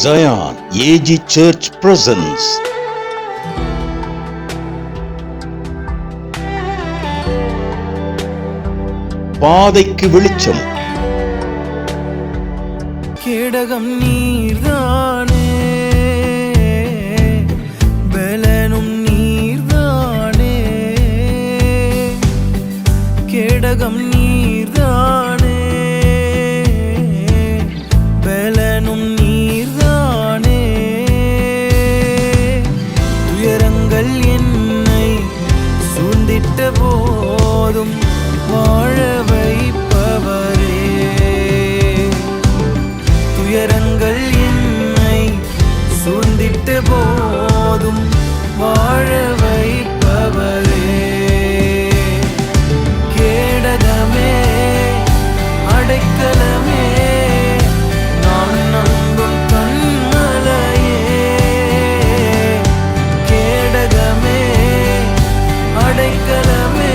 Zion AG Church presents பாதைக்கு வெளிச்சம். கேடகம் நீர்தானே, பலனும் நீர்தானே. கேடகம் நீர்தானே, பலனும் நீர்தானே. துயரங்கள் என்னை சூழ்ந்திட்ட போதும் வாழ வைப்பவரே. துயரங்கள் என்னை சூழ்ந்திட்ட போதும் வாழ வைப்பவரே. கேடகமே, அடைக்கலமே, நான் நம்பும் கண்மலையே. கேடகமே, அடைக்கலமே,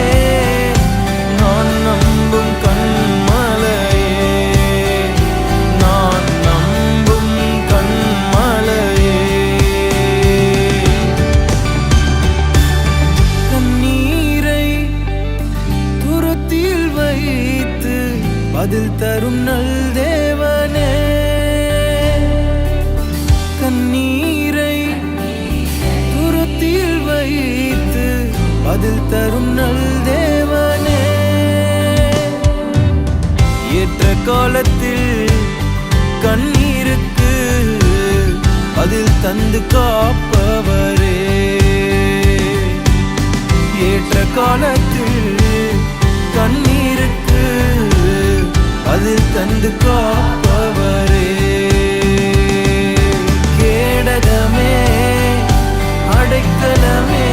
நான் நம்பும் கண்மலையே. நான் நம்பும் கண்மலையே. கண்ணீரை துருத்தியில் வைத்து பதில் தரும் நல் தேவனே. கண்ணீரை துருத்தியில் வைத்து பதில் தரும் நல் தேவனே. ஏற்ற காலத்தில் கண்ணீருக்கு பதில் தந்து காப்பவரே. ஏற்ற காலத்தில் கண்ணீருக்கு பதில் தந்து காப்பவரே. கேடகமே, அடைக்கலமே,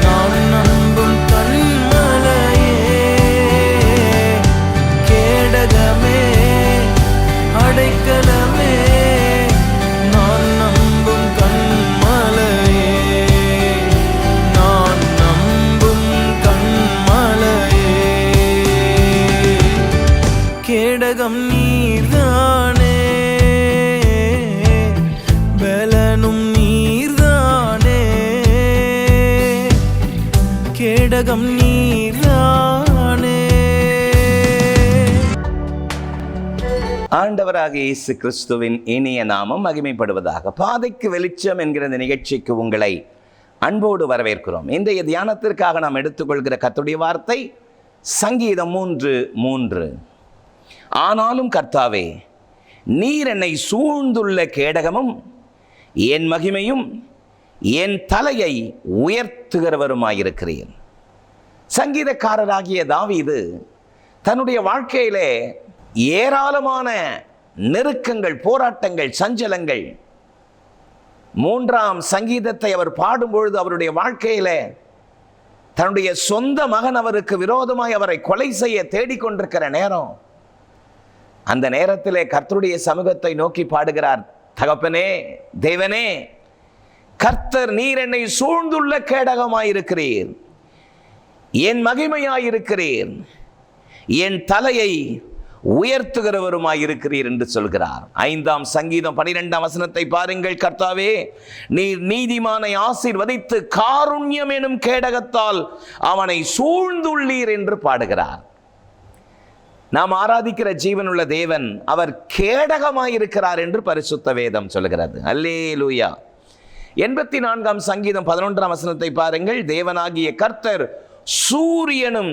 நான் நம்பும் கண்மலையே. கேடகமே, அடைக்கலமே, நான் நம்பும் கண்மலையே. நான் நம்பும் கண்மலையே. கேடகம் நீர்தானே, பலனும் நீர்தானே. கேடகம் நீர்தானே. ஆண்டவராகிய இயேசு கிறிஸ்துவின் இனிய நாமம் மகிமைப்படுவதாக. பாதைக்கு வெளிச்சம் என்கிற இந்த நிகழ்ச்சிக்கு உங்களை அன்போடு வரவேற்கிறோம். இன்றைய தியானத்திற்காக நாம் எடுத்துக்கொள்கிற கர்த்தருடைய வார்த்தை சங்கீதம் 3:3. ஆனாலும் கர்த்தாவே, நீர் என்னை சூழ்ந்துள்ள கேடகமும் என் மகிமையும் என் தலையை உயர்த்துகிறவருமாயிருக்கிறேன். சங்கீதக்காரராகிய தாவீது தன்னுடைய வாழ்க்கையிலே ஏராளமான நெருக்கங்கள், போராட்டங்கள், சஞ்சலங்கள். 3ஆம் சங்கீதத்தை அவர் பாடும்பொழுது அவருடைய வாழ்க்கையில தன்னுடைய சொந்த மகன் அவருக்கு விரோதமாய் அவரை கொலை செய்ய தேடிக்கொண்டிருக்கிற நேரம், அந்த நேரத்திலே கர்த்தருடைய சமூகத்தை நோக்கி பாடுகிறார். தகப்பனே, தேவனே, கர்த்தர் நீர் என்னை சூழ்ந்துள்ள கேடகமாயிருக்கிறீர், என் மகிமையாயிருக்கிறீர், என் தலையை உயர்த்துகிறவருமாயிருக்கிறீர் என்று சொல்கிறார். 5ஆம் சங்கீதம் 12ஆம் வசனத்தை பாருங்கள். கர்த்தாவே, நீர் நீதிமானை ஆசீர்வதித்து காருண்யம் எனும் கேடகத்தால் அவனை சூழ்ந்துள்ளீர் என்று பாடுகிறார். நாம் ஆராதிக்கிற ஜீவனுள்ள தேவன் அவர் கேடகமாயிருக்கிறார் என்று பரிசுத்த வேதம் சொல்கிறது. அல்லேலூயா. 84ஆம் சங்கீதம் 11ஆம் வசனத்தை பாருங்கள். தேவனாகிய கர்த்தர் சூரியனும்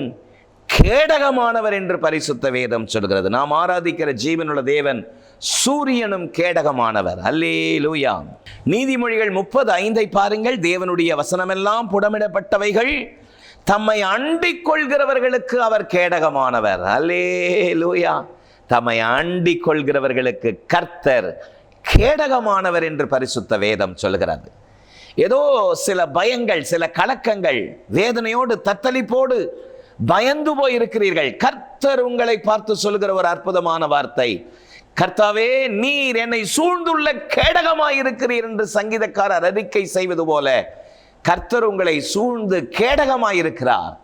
கேடகமானவர் என்று பரிசுத்த வேதம் சொல்கிறது. நாம் ஆராதிக்கிற ஜீவனுள்ள தேவன் சூரியனும் கேடகமானவர். அல்லேலூயா. நீதிமொழிகள் 30:5 பாருங்கள். தேவனுடைய வசனமெல்லாம் புடமிடப்பட்டவைகள், தம்மை அண்டிக் கொள்கிறவர்களுக்கு அவர் கேடகமானவர். அல்லேலூயா. தம்மை அண்டிக் கொள்கிறவர்களுக்கு கர்த்தர் கேடகமானவர் என்று பரிசுத்த வேதம் சொல்கிறது. ஏதோ சில பயங்கள், சில கலக்கங்கள், வேதனையோடு தத்தளிப்போடு பயந்து போயிருக்கிறீர்கள். கர்த்தர் உங்களை பார்த்து சொல்கிற ஒரு அற்புதமான வார்த்தை, கர்த்தாவே, நீர் என்னை சூழ்ந்துள்ள கேடகமாயிருக்கிறீர் என்று சங்கீதக்காரர் அறிக்கை செய்வது போல கர்த்தர் உங்களை சூழ்ந்து கேடகமாயிருக்கிறார்.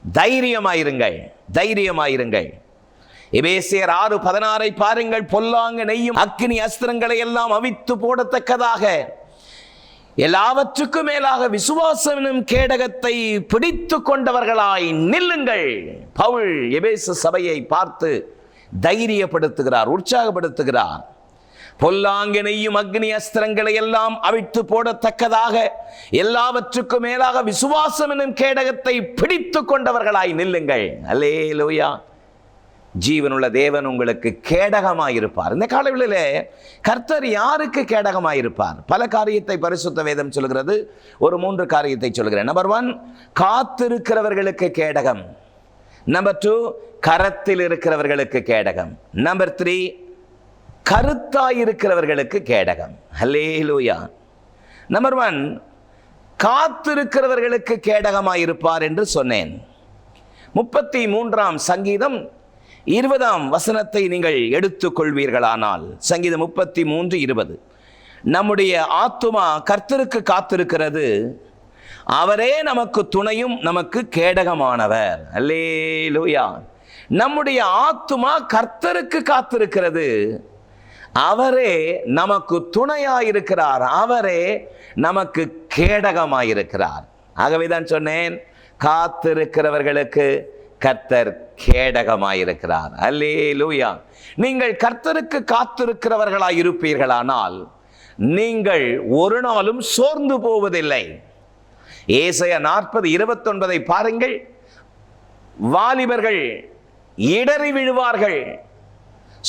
தைரியமாயிருங்கள், தைரியமாயிருங்கள். எபேசியர் 6:16 பாருங்கள். பொல்லாங்கு நெய்யும் அக்கினி அஸ்திரங்களை எல்லாம் அவித்து போடத்தக்கதாக எல்லாவற்றுக்கும் மேலாக விசுவாசம் எனும் கேடகத்தை பிடித்து கொண்டவர்களாய் நில்லுங்கள். பவுல் எபேசு சபையை பார்த்து தைரியப்படுத்துகிறார், உற்சாகப்படுத்துகிறார். பொல்லாங்கனையும் அக்னி அஸ்திரங்களை எல்லாம் அவிழ்த்து போடத்தக்கதாக எல்லாவற்றுக்கும் மேலாக விசுவாசம் எனும் கேடகத்தை பிடித்து கொண்டவர்களாய் நில்லுங்கள். அல்லேலூயா. ஜீவனுள்ள தேவன் உங்களுக்கு கேடகமாயிருப்பார். இந்த காலவெளியில கர்த்தர் யாருக்கு கேடகமாயிருப்பார்? பல காரியத்தை பரிசுத்த வேதம் சொல்கிறது. ஒரு 3 காரியத்தை சொல்கிறேன். நம்பர் 1, காத்திருக்கிறவர்களுக்கு கேடகம். நம்பர் 2, கரத்தில் இருக்கிறவர்களுக்கு கேடகம். நம்பர் 3, கருத்தாயிருக்கிறவர்களுக்கு கேடகம். அல்லேலூயா. நம்பர் 1, காத்திருக்கிறவர்களுக்கு கேடகமாயிருப்பார் என்று சொன்னேன். 33ஆம் சங்கீதம் 20ஆம் வசனத்தை நீங்கள் எடுத்துக்கொள்வீர்களானால், சங்கீதம் 33:20, நம்முடைய ஆத்துமா கர்த்தருக்கு காத்திருக்கிறது, அவரே நமக்கு துணையும் நமக்கு கேடகமானவர். அல்லேலூயா. நம்முடைய ஆத்துமா கர்த்தருக்கு காத்திருக்கிறது, அவரே நமக்கு துணையாயிருக்கிறார், அவரே நமக்கு கேடகமாயிருக்கிறார். ஆகவேதான் சொன்னேன், காத்திருக்கிறவர்களுக்கு கர்த்தர் கேடகமாயிருக்கிறார். அல்லேலூயா. நீங்கள் கர்த்தருக்கு காத்திருக்கிறவர்களாய் இருப்பீர்களானால் நீங்கள் ஒரு நாளும் சோர்ந்து போவதில்லை. ஏசாயா 40:29 பாருங்கள். வாலிபர்கள் இடறி விழுவார்கள்,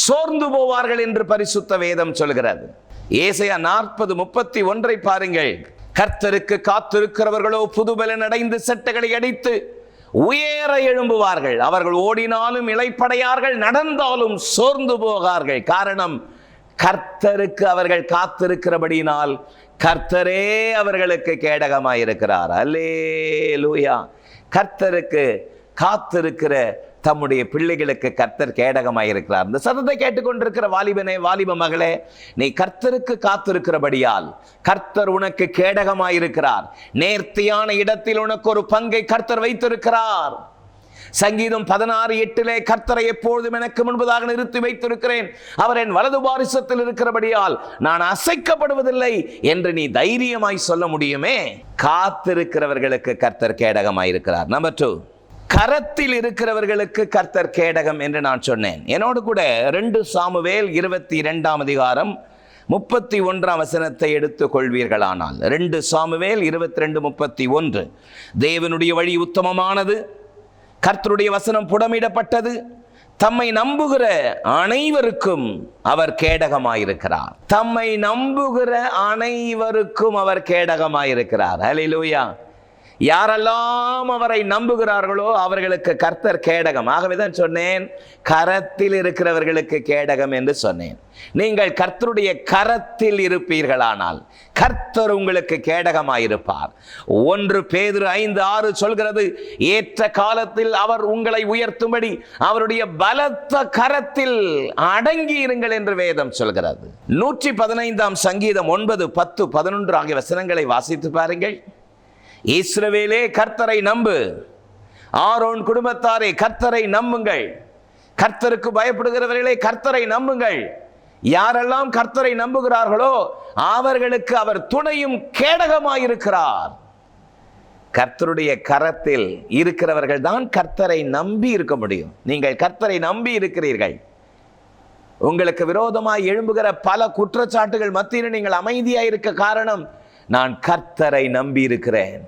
சோர்ந்து போவார்கள் என்று பரிசுத்த வேதம் சொல்கிறது. ஏசாயா 40:31 பாருங்கள். கர்த்தருக்கு காத்திருக்கிறவர்களோ புதுபலன் அடைந்து சட்டைகளை அடித்து உயர எழும்புவார்கள், அவர்கள் ஓடினாலும் இளைப்படையார்கள், நடந்தாலும் சோர்ந்து போகார்கள். காரணம், கர்த்தருக்கு அவர்கள் காத்திருக்கிறபடியினால் கர்த்தரே அவர்களுக்கு கேடகமாயிருக்கிறார். அல்லேலூயா. கர்த்தருக்கு காத்திருக்கிற தம்முடைய பிள்ளைகளுக்கு கர்த்தர் கேடகமாயிருக்கிறார். இந்த சத்தத்தை கேட்டுக்கொண்டிருக்கிற வாலிபனே, வாலிப மகளே, நீ கர்த்தருக்கு காத்திருக்கிறபடியால் கர்த்தர் உனக்கு கேடகமாயிருக்கிறார். நேர்த்தியான இடத்தில் உனக்கு ஒரு பங்கை கர்த்தர் வைத்திருக்கிறார். சங்கீதம் 16:8 கர்த்தரை எப்பொழுதும் எனக்கு முன்பதாக நிறுத்தி வைத்திருக்கிறேன், அவர் என் வலது பாரிசத்தில் இருக்கிறபடியால் நான் அசைக்கப்படுவதில்லை என்று நீ தைரியமாய் சொல்ல முடியுமே. காத்திருக்கிறவர்களுக்கு கர்த்தர் கேடகமாயிருக்கிறார். நம்பர் 2, கரத்தில் இருக்கிறவர்களுக்கு கர்த்தர் கேடகம் என்று நான் சொன்னேன். என்னோடு கூட 2 சாமுவேல் 22ஆம் அதிகாரம் 31ஆம் வசனத்தை எடுத்துக் கொள்வீர்களானால், 2 சாமுவேல் 22:31, தேவனுடைய வழி உத்தமமானது, கர்த்தருடைய வசனம் புடமிடப்பட்டது, தம்மை நம்புகிற அனைவருக்கும் அவர் கேடகமாயிருக்கிறார். தம்மை நம்புகிற அனைவருக்கும் அவர் கேடகமாயிருக்கிறார். அல்லேலூயா. யாரெல்லாம் அவரை நம்புகிறார்களோ அவர்களுக்கு கர்த்தர் கேடகம். ஆகவேதான் சொன்னேன், கரத்தில் இருக்கிறவர்களுக்கு கேடகம் என்று சொன்னேன். நீங்கள் கர்த்தருடைய கரத்தில் இருப்பீர்களானால் கர்த்தர் உங்களுக்கு கேடகமாயிருப்பார். 1 பேதுரு 5:6 சொல்கிறது, ஏற்ற காலத்தில் அவர் உங்களை உயர்த்தும்படி அவருடைய பலத்த கரத்தில் அடங்கி இருங்கள் என்று வேதம் சொல்கிறது. 115ஆம் சங்கீதம் 9, 10, 11 ஆகிய வசனங்களை வாசித்து பாருங்கள். இஸ்ரவேலே கர்த்தரை நம்பு, ஆரோன் குடும்பத்தாரே கர்த்தரை நம்புங்கள், கர்த்தருக்கு பயப்படுகிறவர்களே கர்த்தரை நம்புங்கள். யாரெல்லாம் கர்த்தரை நம்புகிறார்களோ அவர்களுக்கு அவர் துணையும் கேடகமாயிருக்கிறார். கர்த்தருடைய கரத்தில் இருக்கிறவர்கள் தான் கர்த்தரை நம்பி இருக்க முடியும். நீங்கள் கர்த்தரை நம்பி இருக்கிறீர்கள். உங்களுக்கு விரோதமாய் எழும்புகிற பல குற்றச்சாட்டுகள் மத்தியில் நீங்கள் அமைதியாக இருக்க காரணம், நான் கர்த்தரை நம்பி இருக்கிறேன்,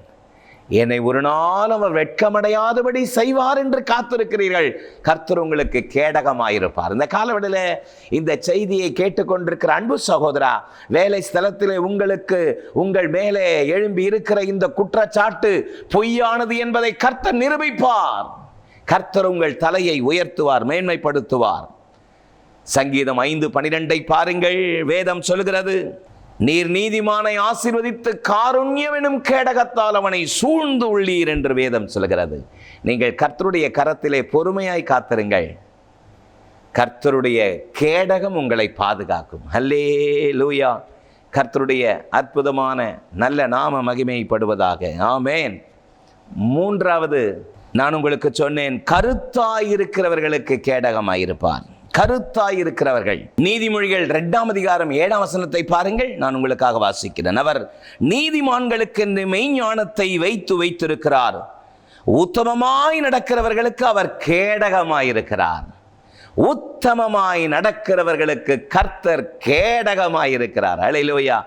என்னை ஒரு நாள் அவர் வெட்கமடையாதபடி செய்வார் என்று காத்திருக்கிறீர்கள். கர்த்தர் உங்களுக்கு கேடகமாயிருப்பார். இந்த காலவெளியில இந்த செய்தியை கேட்டுக்கொண்டிருக்கிற அன்பு சகோதரா, வேலை ஸ்தலத்திலே உங்களுக்கு உங்கள் மேலே எழும்பி இருக்கிற இந்த குற்றச்சாட்டு பொய்யானது என்பதை கர்த்தர் நிரூபிப்பார். கர்த்தர் உங்கள் தலையை உயர்த்துவார், மேன்மைப்படுத்துவார். சங்கீதம் 5:12 பாருங்கள். வேதம் சொல்கிறது, நீர் நீதிமானை ஆசீர்வதித்து காருண்யம் எனும் கேடகத்தால் அவனை சூழ்ந்து உள்ளீர் என்று வேதம் சொல்கிறது. நீங்கள் கர்த்தருடைய கரத்திலே பொறுமையாய் காத்திருங்கள், கர்த்தருடைய கேடகம் உங்களை பாதுகாக்கும். அல்லேலூயா. கர்த்தருடைய அற்புதமான நல்ல நாம மகிமைப்படுவதாக. ஆமென். 3வது நான் உங்களுக்கு சொன்னேன், கருத்தாயிருக்கிறவர்களுக்கு கேடகமாயிருப்பார். கருத்தாயிருக்கிறவர்கள். நீதிமொழிகள் 2ஆம் அதிகாரம் 7ஆம் வசனத்தை பாருங்கள். நான் உங்களுக்காக வாசிக்கிறேன். அவர் நீதிமான்களுக்கு மெய்ஞானத்தை வைத்திருக்கிறார். உத்தமமாய் நடக்கிறவர்களுக்கு அவர் கேடகமாயிருக்கிறார். உத்தமமாய் நடக்கிறவர்களுக்கு கர்த்தர் கேடகமாயிருக்கிறார். அல்லேலூயா.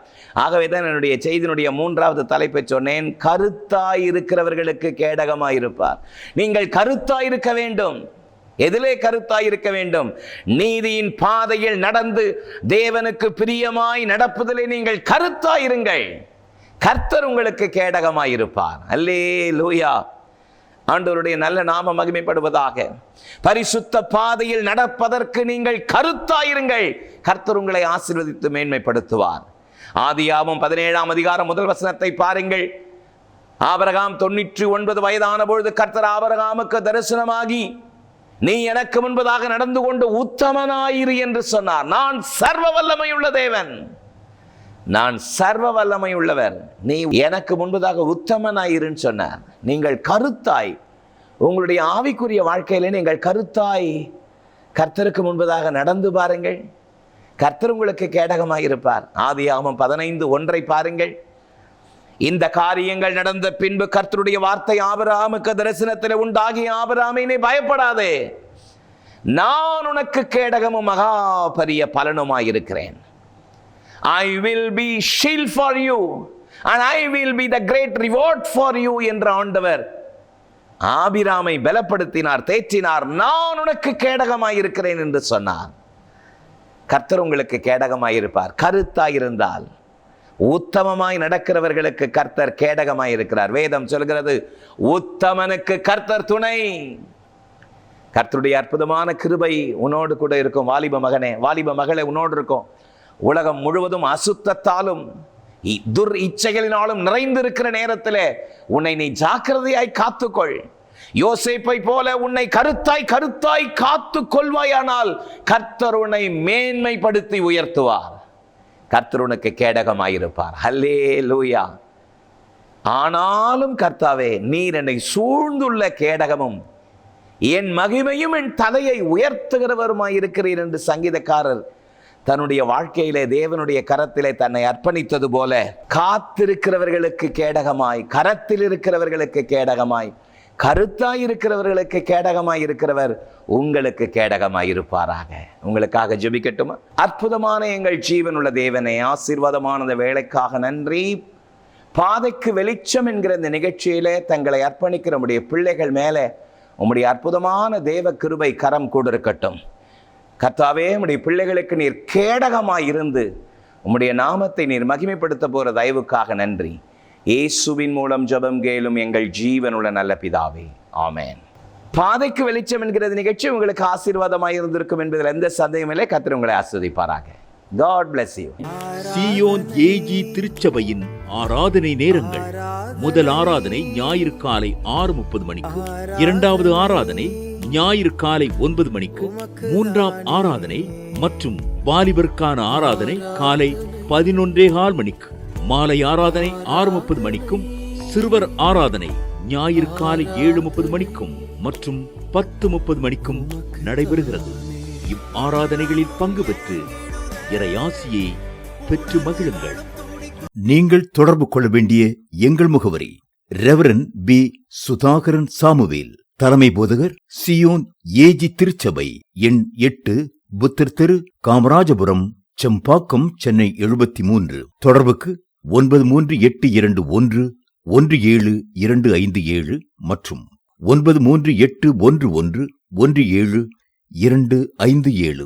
ஆகவேதான் என்னுடைய செய்தியினுடைய 3வது தலைப்பை சொன்னேன், கருத்தாயிருக்கிறவர்களுக்கு கேடகமாயிருப்பார். நீங்கள் கருத்தாயிருக்க வேண்டும். எதிலே கருத்தாயிருக்க வேண்டும்? நீதியின் பாதையில் நடந்து தேவனுக்கு பிரியமாய் நடப்பதிலே நீங்கள் கருத்தாயிருங்கள். கர்த்தர் உங்களுக்கு கேடகமாயிருப்பார். அல்லேலூயா. ஆண்டவருடைய நல்ல நாமம் மகிமைப்படுவதாக. பரிசுத்த பாதையில் நடப்பதற்கு நீங்கள் கருத்தாயிருங்கள். கர்த்தர் உங்களை ஆசீர்வதித்து மேன்மைப்படுத்துவார். ஆதியாகமம் 17ஆம் அதிகாரம் 1 வசனத்தை பாருங்கள். ஆபிரகாம் 99 வயதான பொழுது கர்த்தர் ஆபிரகாமுக்கு தரிசனமாகி, நீ எனக்கு முன்பதாக நடந்து கொண்டு உத்தமனாயிரு என்று சொன்னார். நான் சர்வ வல்லமையுள்ள தேவன், நான் சர்வ வல்லமை உள்ளவர், நீ எனக்கு முன்பதாக உத்தமனாயிருன்னு சொன்னார். நீங்கள் கருத்தாய் உங்களுடைய ஆவிக்குரிய வாழ்க்கையில நீங்கள் கருத்தாய் கர்த்தருக்கு முன்பதாக நடந்து பாருங்கள். கர்த்தர் உங்களுக்கு கேடகமாயிருப்பார். ஆதியாகமம் 15:1 பாருங்கள். இந்த காரியங்கள் நடந்த பின்பு கர்த்தருடைய வார்த்தை ஆபிரகாமுக்கு தரிசனத்தில் உண்டாகி, ஆபிரகாமே நீ பயப்படாதே, நான் உனக்கு கேடகமும் மகா பெரிய பலனுமாயிருக்கிறேன். I will be shield for you and I will be the great reward for you என்ற ஆண்டவர் ஆபிராமை பலப்படுத்தினார், தேற்றினார். நான் உனக்கு கேடகமாயிருக்கிறேன் என்று சொன்னார். கர்த்தர் உங்களுக்கு கேடகமாயிருப்பார். கருத்தாயிருந்தால், உத்தமமாய் நடக்கிறவர்களுக்கு கர்த்தர் கேடகமாயிருக்கிறார். வேதம் சொல்கிறது, உத்தமனுக்கு கர்த்தர் துணை. கர்த்தருடைய அற்புதமான கிருபை உன்னோடு கூட இருக்கும். வாலிப மகனே, வாலிப மகளே, உன்னோடு இருக்கும். உலகம் முழுவதும் அசுத்தத்தாலும் துர் இச்சைகளினாலும் நிறைந்திருக்கிற நேரத்தில் உன்னை நீ ஜாக்கிரதையாய் காத்துக்கொள். யோசேப்பை போல உன்னை கருத்தாய் காத்து கொள்வாயானால் கர்த்தர் உன்னை மேன்மைப்படுத்தி உயர்த்துவார். கர்த்தர் உனக்கு கேடகமாயிருப்பார். ஹல்லேலூயா. ஆனாலும் கர்த்தாவே, நீர் என்னை சூழ்ந்துள்ள கேடகமும் என் மகிமையும் என் தலையை உயர்த்துகிறவருமாயிருக்கிறீர் என்று சங்கீதக்காரர் தன்னுடைய வாழ்க்கையிலே தேவனுடைய கரத்திலே தன்னை அர்ப்பணித்தது போல, காத்திருக்கிறவர்களுக்கு கேடகமாய், கரத்தில் இருக்கிறவர்களுக்கு கேடகமாய், கருத்தாய் இருக்கிறவர்களுக்கு கேடகமாய் இருக்கிறவர் உங்களுக்கு கேடகமாய் இருப்பாராக. உங்களுக்காக ஜெபிக்கட்டுமா? அற்புதமான எங்கள் ஜீவனுள்ள தேவனே, ஆசீர்வாதமான இந்த வேலைக்காக நன்றி. பாதைக்கு வெளிச்சம் என்கிற இந்த நிகழ்ச்சியிலே தங்களை அர்ப்பணிக்கிற நம்முடைய பிள்ளைகள் மேலே உம்முடைய அற்புதமான தேவ கிருபை கரம் கூட இருக்கட்டும். கர்த்தாவே, உம்முடைய பிள்ளைகளுக்கு நீர் கேடகமாய் இருந்து உம்முடைய நாமத்தை நீர் மகிமைப்படுத்த போற தயவுக்காக நன்றி. இயேசுவின் மூலம் ஜெபம் கேளும் எங்கள் ஜீவனுள்ள நல்ல பிதாவே, ஆமென். பாதைக்கு வெளிச்சம் என்கிற நிகழ்ச்சி உங்களுக்கு ஆசீர்வாதமாய் இருந்திருக்கும் என்பதில் எந்த சந்தேகமில்லை. கர்த்தர் உங்களை ஆசீர்வதிப்பாராக. God bless you. Zion AG திருச்சபையின் ஆராதனை நேரங்கள். முதல் ஆராதனை ஞாயிறு காலை 6:30 மணிக்கு, இரண்டாவது ஆராதனை ஞாயிறு காலை 9 மணிக்கு, மூன்றாம் ஆராதனை மற்றும் வாலிபருக்கான ஆராதனை காலை 11:15 மணிக்கு, மாலை ஆராதனை 6:30 மணிக்கும், சிறுவர் ஆராதனை ஞாயிறு காலை 7:30 மணிக்கும் மற்றும் 10:30 மணிக்கும் நடைபெறுகிறது. இவ் ஆராதனைகளில் பங்கு பெற்று இறையாசியை பெற்று மகிழுங்கள். நீங்கள் தொடர்பு கொள்ள வேண்டிய எங்கள் முகவரி: ரெவரன் பி. சுதாகரன் சாமுவேல், தலைமை போதகர், சியோன் ஏஜி திருச்சபை, எண் 8, புத்தர் தெரு, காமராஜபுரம், செம்பாக்கம், சென்னை 73. தொடர்புக்கு 9382111727 மற்றும் 9381111727.